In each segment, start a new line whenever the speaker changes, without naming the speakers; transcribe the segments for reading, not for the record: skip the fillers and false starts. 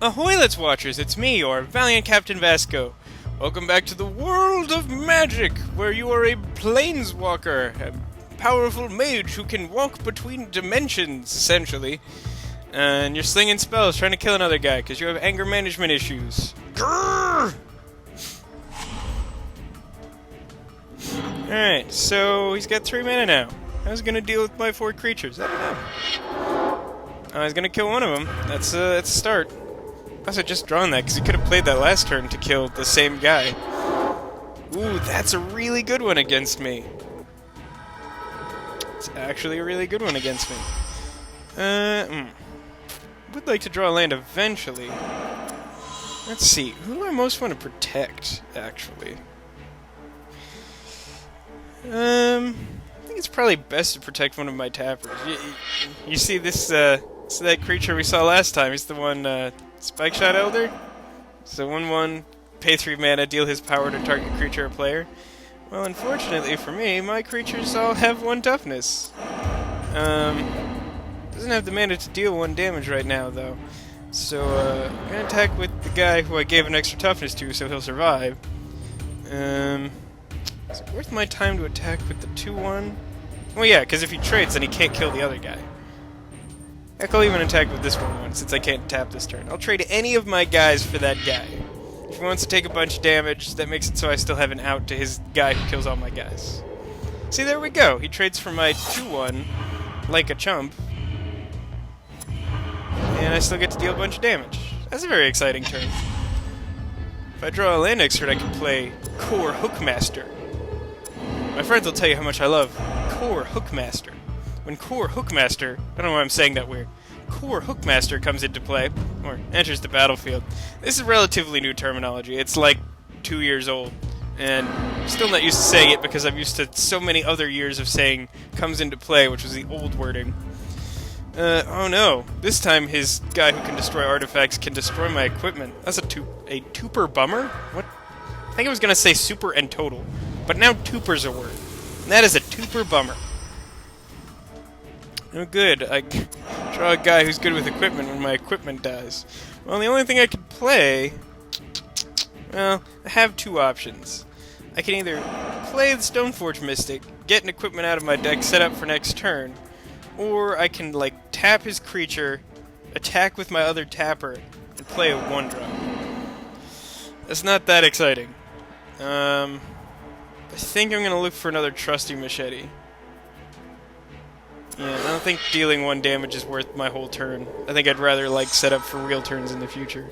Ahoy, Let's Watchers! It's me, your valiant Captain Vasco. Welcome back to the world of magic, where you are a planeswalker, a powerful mage who can walk between dimensions, essentially. And you're slinging spells, trying to kill another guy, because you have anger management issues. Grrr! Alright, so he's got 3 mana now. How's he gonna deal with my 4 creatures? I don't know. He's gonna kill one of them. That's a start. I was just drawn that because he could have played that last turn to kill the same guy. Ooh, that's a really good one against me. It's actually a really good one against me. Would like to draw a land eventually. Let's see, who do I most want to protect, actually? I think it's probably best to protect one of my tappers. You see this, so that creature we saw last time, he's the one, Spike Shot Elder? So 1/1, pay 3 mana, deal his power to target creature or player. Well, unfortunately for me, my creatures all have 1 toughness. Doesn't have the mana to deal 1 damage right now, though. So, I'm gonna attack with the guy who I gave an extra toughness to, so he'll survive. Is it worth my time to attack with the 2/1? Well, yeah, because if he trades, then he can't kill the other guy. Heck, I'll even attack with this one since I can't tap this turn. I'll trade any of my guys for that guy. If he wants to take a bunch of damage, that makes it so I still have an out to his guy who kills all my guys. See, there we go. He trades for my 2/1 like a chump. And I still get to deal a bunch of damage. That's a very exciting turn. If I draw a land next turn, I can play Core Hookmaster. My friends will tell you how much I love Core Hookmaster. When Core Hookmaster, I don't know why I'm saying that weird, Core Hookmaster comes into play, or enters the battlefield. This is relatively new terminology. It's like 2 years old, and I'm still not used to saying it because I'm used to so many other years of saying comes into play, which was the old wording. Oh no. This time his guy who can destroy artifacts can destroy my equipment. That's a tuper bummer? What? I think I was gonna say super and total, but now tuper's a word. And that is a tuper bummer. Oh good, I draw a guy who's good with equipment when my equipment dies. Well, the only thing I could play... Well, I have 2 options. I can either play the Stoneforge Mystic, get an equipment out of my deck, set up for next turn, or I can, like, tap his creature, attack with my other tapper, and play a 1-drop. That's not that exciting. I think I'm gonna look for another Trusty Machete. Yeah, I don't think dealing 1 damage is worth my whole turn. I think I'd rather, like, set up for real turns in the future.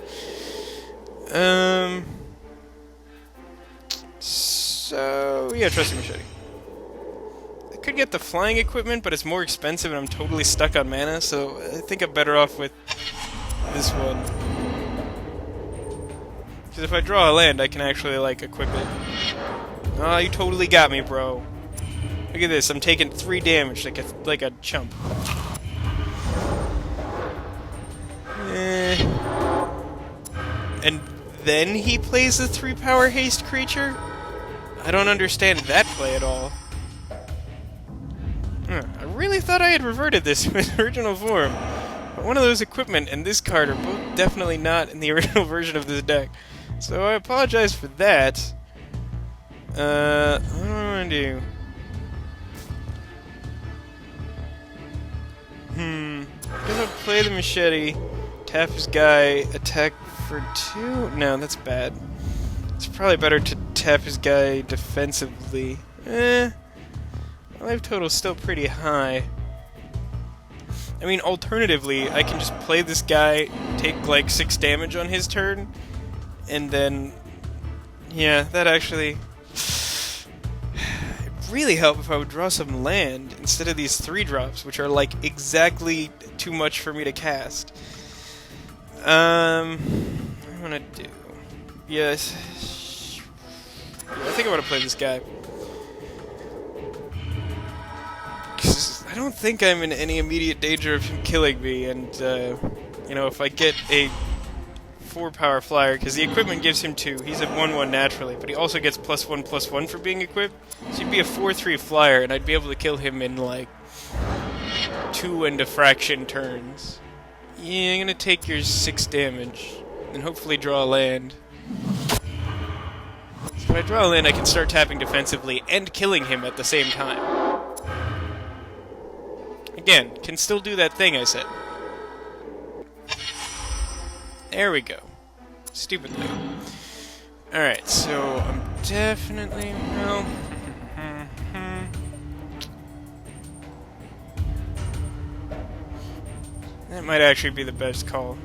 So, yeah, Trusty Machete. I could get the flying equipment, but it's more expensive and I'm totally stuck on mana, so I think I'm better off with this one. Because if I draw a land, I can actually, like, equip it. Ah, you totally got me, bro. Look at this, I'm taking 3 damage like a chump. And then he plays the 3-power haste creature? I don't understand that play at all. I really thought I had reverted this to its original form. But one of those equipment and this card are both definitely not in the original version of this deck. So I apologize for that. What do I want to do? Guess I'll play the machete, tap his guy, attack for 2? No, that's bad. It's probably better to tap his guy defensively. My life total's still pretty high. I mean, alternatively, I can just play this guy, take like 6 damage on his turn, and then... Yeah, that actually... really help if I would draw some land instead of these 3-drops, which are like exactly too much for me to cast. What am I gonna do? Yes. Yeah, I think I want to play this guy. 'Cause I don't think I'm in any immediate danger of him killing me, and you know, if I get a 4-power flyer, because the equipment gives him 2. He's a 1/1 naturally, but he also gets +1/+1 for being equipped. So he'd be a 4/3 flyer, and I'd be able to kill him in like 2 and a fraction turns. Yeah, I'm gonna take your 6 damage, and hopefully draw a land. So if I draw a land, I can start tapping defensively and killing him at the same time. Again, can still do that thing I said. There we go. Stupid thing. Alright, so I'm definitely... well... that might actually be the best call.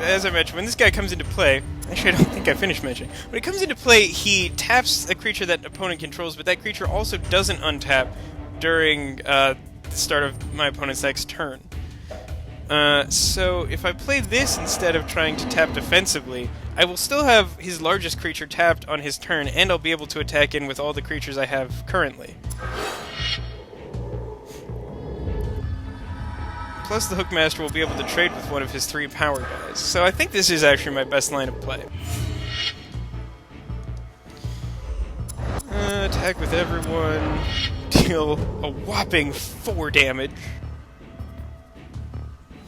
As I mentioned, when this guy comes into play... actually, I don't think I finished mentioning. When he comes into play, he taps a creature that opponent controls, but that creature also doesn't untap during the start of my opponent's next turn. So if I play this instead of trying to tap defensively, I will still have his largest creature tapped on his turn, and I'll be able to attack in with all the creatures I have currently. Plus the Hookmaster will be able to trade with one of his 3 power guys, so I think this is actually my best line of play. Attack with everyone, deal a whopping 4 damage.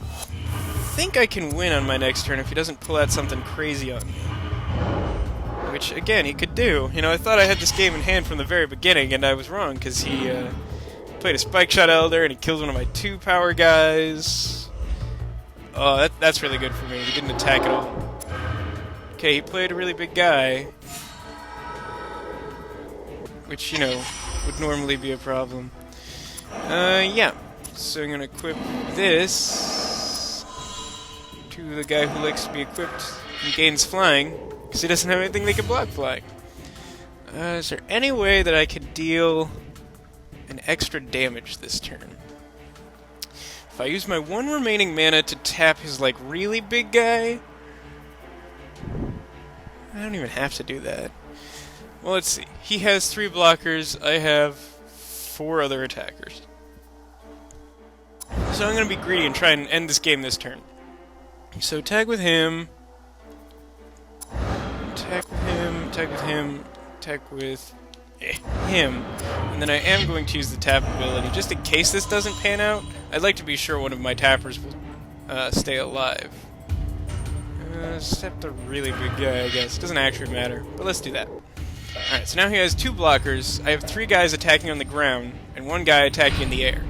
I think I can win on my next turn if he doesn't pull out something crazy on me. Which, again, he could do. You know, I thought I had this game in hand from the very beginning, and I was wrong, because he played a Spike Shot Elder, and he kills one of my 2 power guys. Oh, that's really good for me. He didn't attack at all. Okay, he played a really big guy. Which, you know, would normally be a problem. Yeah. So I'm gonna equip this to the guy who likes to be equipped and gains flying, because he doesn't have anything that can block flying. Is there any way that I could deal an extra damage this turn? If I use my 1 remaining mana to tap his, like, really big guy... I don't even have to do that. Well, let's see. He has 3 blockers, I have 4 other attackers. So I'm gonna be greedy and try and end this game this turn. So tag with him, attack with him, attack with him, attack with him, and then I am going to use the tap ability, just in case this doesn't pan out. I'd like to be sure one of my tappers will stay alive. Except a really big guy, I guess. Doesn't actually matter, but let's do that. Alright, so now he has 2 blockers, I have 3 guys attacking on the ground, and 1 guy attacking in the air.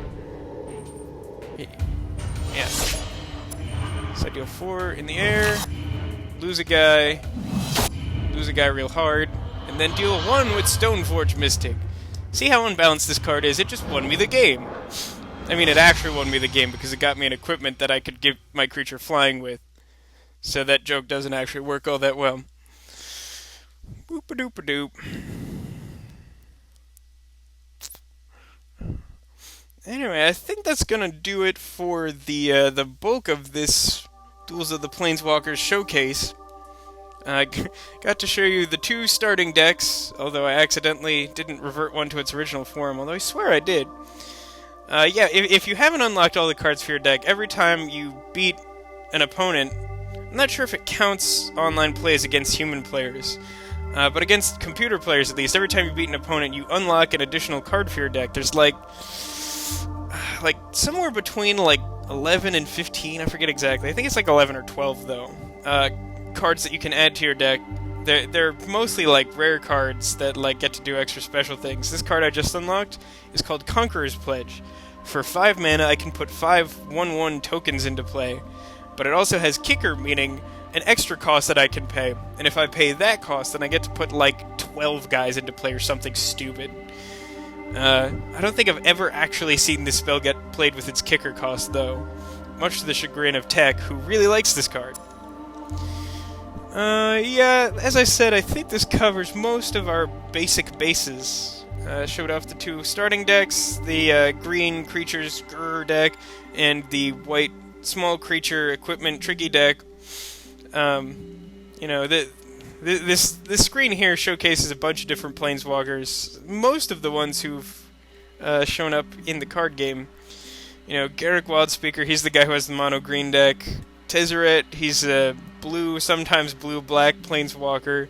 Yeah. So I deal 4 in the air, lose a guy real hard, and then deal 1 with Stoneforge Mystic. See how unbalanced this card is? It just won me the game. I mean, it actually won me the game because it got me an equipment that I could give my creature flying with. So that joke doesn't actually work all that well. Boop-a-doop-a-doop. Anyway, I think that's gonna do it for the bulk of this Duels of the Planeswalkers showcase. I got to show you the 2 starting decks, although I accidentally didn't revert one to its original form, although I swear I did. Yeah, if you haven't unlocked all the cards for your deck, every time you beat an opponent, I'm not sure if it counts online plays against human players, but against computer players at least, every time you beat an opponent, you unlock an additional card for your deck. There's like somewhere between like 11 and 15, I forget exactly. I think it's like 11 or 12 though. Cards that you can add to your deck. They're mostly like rare cards that like get to do extra special things. This card I just unlocked is called Conqueror's Pledge. For 5 mana, I can put 5 1/1 tokens into play, but it also has kicker, meaning an extra cost that I can pay. And if I pay that cost, then I get to put like 12 guys into play or something stupid. I don't think I've ever actually seen this spell get played with its kicker cost, though, much to the chagrin of Tech, who really likes this card. Yeah, as I said, I think this covers most of our basic bases. Showed off the 2 starting decks, the green creatures grr deck, and the white small creature equipment tricky deck. You know, this screen here showcases a bunch of different Planeswalkers, most of the ones who've shown up in the card game. You know, Garruk Wildspeaker, he's the guy who has the mono-green deck. Tezzeret, he's a blue, sometimes blue-black Planeswalker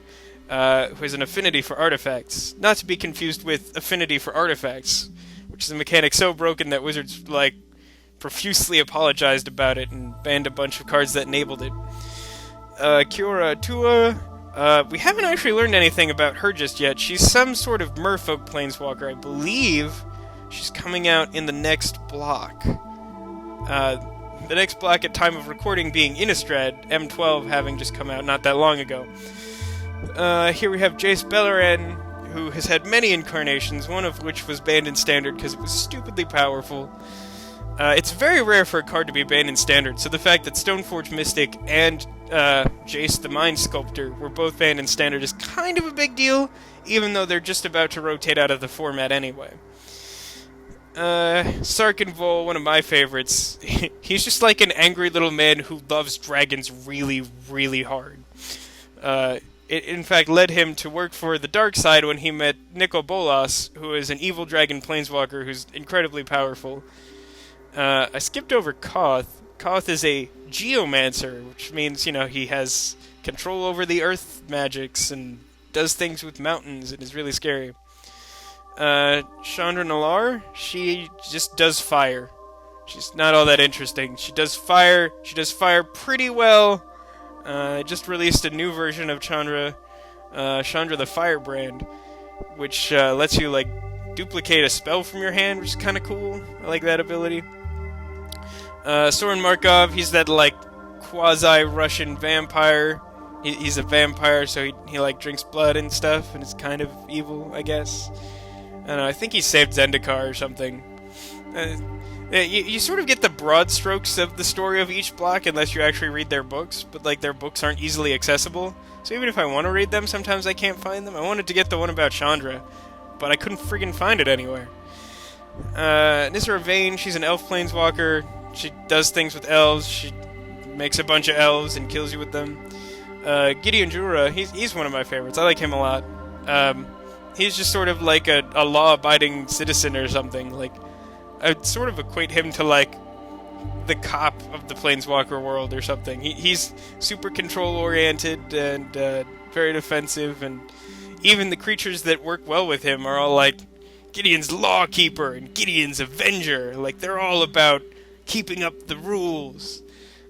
who has an affinity for artifacts. Not to be confused with affinity for artifacts, which is a mechanic so broken that Wizards, like, profusely apologized about it and banned a bunch of cards that enabled it. Kiora Tua, we haven't actually learned anything about her just yet. She's some sort of merfolk planeswalker, I believe. She's coming out in the next block. The next block at time of recording being Innistrad, M12 having just come out not that long ago. Here we have Jace Beleren, who has had many incarnations, one of which was banned in Standard because it was stupidly powerful. It's very rare for a card to be banned in Standard, so the fact that Stoneforge Mystic and Jace the Mind Sculptor were both banned in Standard is kind of a big deal, even though they're just about to rotate out of the format anyway. Sarkinvol, one of my favorites. He's just like an angry little man who loves dragons really, really hard. It in fact led him to work for the dark side when he met Nicol Bolas, who is an evil dragon planeswalker who's incredibly powerful. I skipped over Koth. Koth is a geomancer, which means, you know, he has control over the earth magics and does things with mountains and is really scary. Chandra Nalaar, she just does fire. She's not all that interesting. She does fire pretty well. I just released a new version of Chandra the Firebrand, which lets you, like, duplicate a spell from your hand, which is kind of cool. I like that ability. Soren Markov, he's that, like, quasi-Russian vampire. He's a vampire, so he like, drinks blood and stuff, and is kind of evil, I guess. I don't know, I think he saved Zendikar or something. You sort of get the broad strokes of the story of each block unless you actually read their books, but like their books aren't easily accessible. So even if I want to read them, sometimes I can't find them. I wanted to get the one about Chandra, but I couldn't friggin' find it anywhere. Nissa Vane, she's an elf planeswalker. She does things with elves. She makes a bunch of elves and kills you with them. Gideon Jura, he's one of my favorites. I like him a lot. He's just sort of like a law-abiding citizen or something. Like, I'd sort of equate him to, like, the cop of the Planeswalker world or something. He's super control-oriented and very defensive, and even the creatures that work well with him are all like Gideon's Lawkeeper and Gideon's Avenger. Like, they're all about keeping up the rules.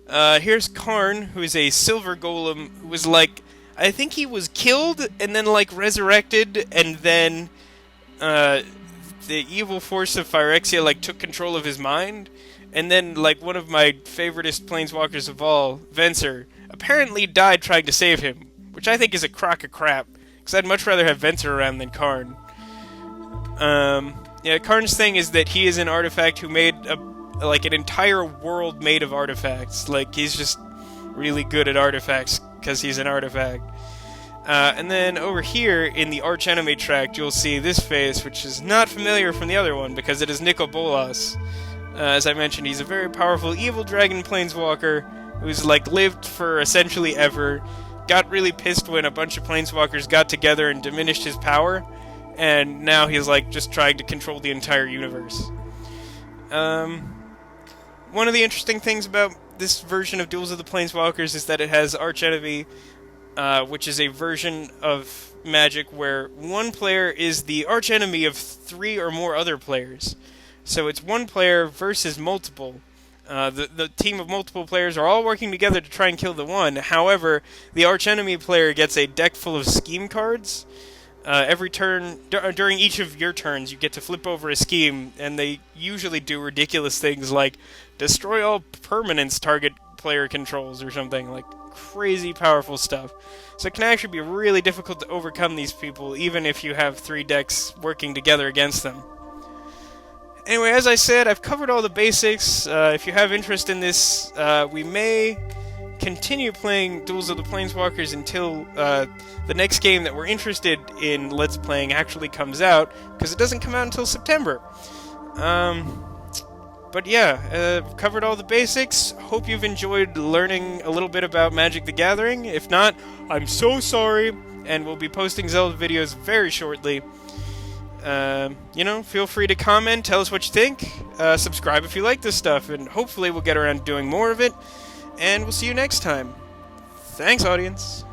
Here's Karn, who is a silver golem who was like, I think he was killed and then, like, resurrected, and then the evil force of Phyrexia, like, took control of his mind, and then, like, one of my favoriteest planeswalkers of all, Venser, apparently died trying to save him, which I think is a crock of crap, because I'd much rather have Venser around than Karn. Yeah, Karn's thing is that he is an artifact who made like an entire world made of artifacts. Like, he's just really good at artifacts because he's an artifact. And then over here in the Archenemy tract, you'll see this face, which is not familiar from the other one because it is Nicol Bolas. As I mentioned, he's a very powerful evil dragon planeswalker who's, like, lived for essentially ever. Got really pissed when a bunch of planeswalkers got together and diminished his power, and now he's, like, just trying to control the entire universe. One of the interesting things about this version of Duels of the Planeswalkers is that it has Archenemy, which is a version of Magic where one player is the archenemy of 3 or more other players. So it's one player versus multiple. The team of multiple players are all working together to try and kill the one. However, the archenemy player gets a deck full of scheme cards. Every turn, during each of your turns, you get to flip over a scheme, and they usually do ridiculous things like destroy all permanents target player controls or something, like crazy powerful stuff. So it can actually be really difficult to overcome these people, even if you have 3 decks working together against them. Anyway, as I said, I've covered all the basics. If you have interest in this, we may continue playing Duels of the Planeswalkers until the next game that we're interested in Let's Playing actually comes out, because it doesn't come out until September. But yeah, I've covered all the basics. Hope you've enjoyed learning a little bit about Magic the Gathering. If not, I'm so sorry, and we'll be posting Zelda videos very shortly. You know, feel free to comment, tell us what you think, subscribe if you like this stuff, and hopefully we'll get around to doing more of it. And we'll see you next time. Thanks, audience.